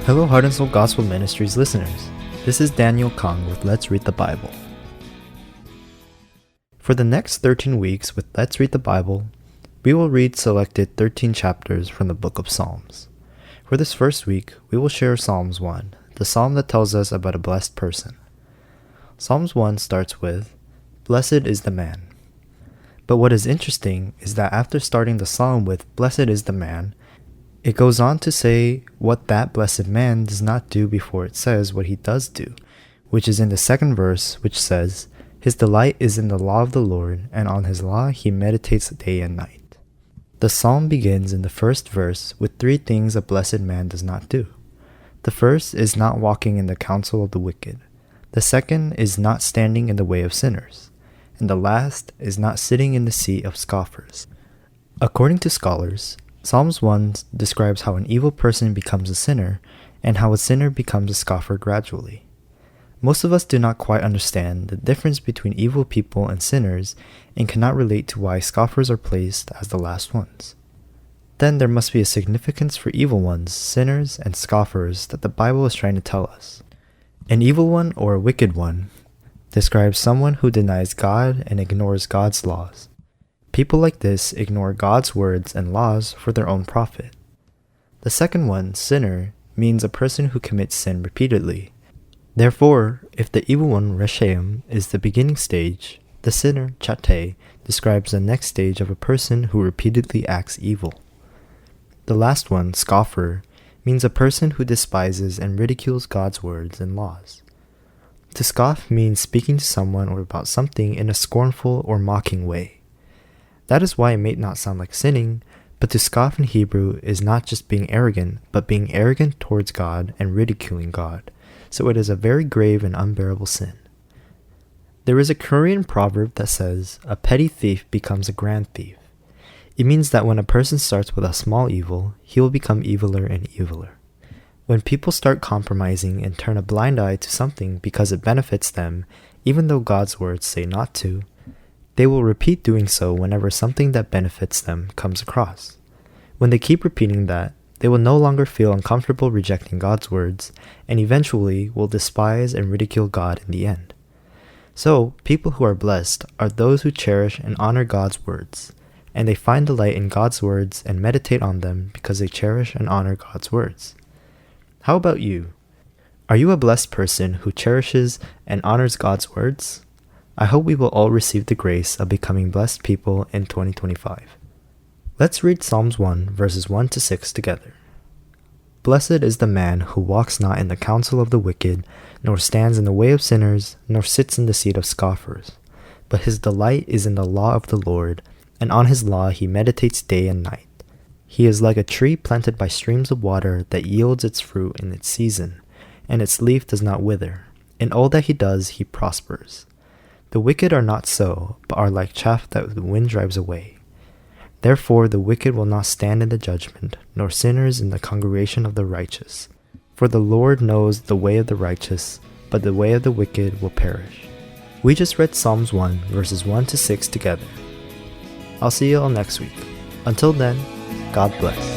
Hello Heart and Soul Gospel Ministries listeners. This is Daniel Kong with Let's Read the Bible. For the next 13 weeks with Let's Read the Bible, we will read selected 13 chapters from the book of Psalms. For this first week, we will share Psalms 1, the psalm that tells us about a blessed person. Psalms 1 starts with, "Blessed is the man." But what is interesting is that after starting the psalm with, "Blessed is the man," it goes on to say what that blessed man does not do before it says what he does do, which is in the second verse, which says, "His delight is in the law of the Lord, and on his law he meditates day and night." The psalm begins in the first verse with three things a blessed man does not do. The first is not walking in the counsel of the wicked. The second is not standing in the way of sinners. And the last is not sitting in the seat of scoffers. According to scholars, Psalms 1 describes how an evil person becomes a sinner and how a sinner becomes a scoffer gradually. Most of us do not quite understand the difference between evil people and sinners and cannot relate to why scoffers are placed as the last ones. Then there must be a significance for evil ones, sinners, and scoffers that the Bible is trying to tell us. An evil one or a wicked one describes someone who denies God and ignores God's laws. People like this ignore God's words and laws for their own profit. The second one, sinner, means a person who commits sin repeatedly. Therefore, if the evil one, Reshaim, is the beginning stage, the sinner, Chate, describes the next stage of a person who repeatedly acts evil. The last one, scoffer, means a person who despises and ridicules God's words and laws. To scoff means speaking to someone or about something in a scornful or mocking way. That is why it may not sound like sinning, but to scoff in Hebrew is not just being arrogant, but being arrogant towards God and ridiculing God, so it is a very grave and unbearable sin. There is a Korean proverb that says, "A petty thief becomes a grand thief." It means that when a person starts with a small evil, he will become eviler and eviler. When people start compromising and turn a blind eye to something because it benefits them, even though God's words say not to, they will repeat doing so whenever something that benefits them comes across. When they keep repeating that, they will no longer feel uncomfortable rejecting God's words, and eventually will despise and ridicule God in the end. So, people who are blessed are those who cherish and honor God's words, and they find delight in God's words and meditate on them because they cherish and honor God's words. How about you? Are you a blessed person who cherishes and honors God's words? I hope we will all receive the grace of becoming blessed people in 2025. Let's read Psalms 1 verses 1 to 6 together. "Blessed is the man who walks not in the counsel of the wicked, nor stands in the way of sinners, nor sits in the seat of scoffers. But his delight is in the law of the Lord, and on his law he meditates day and night. He is like a tree planted by streams of water that yields its fruit in its season, and its leaf does not wither. In all that he does, he prospers. The wicked are not so, but are like chaff that the wind drives away. Therefore the wicked will not stand in the judgment, nor sinners in the congregation of the righteous. For the Lord knows the way of the righteous, but the way of the wicked will perish." We just read Psalms 1 verses 1 to 6 together. I'll see you all next week. Until then, God bless.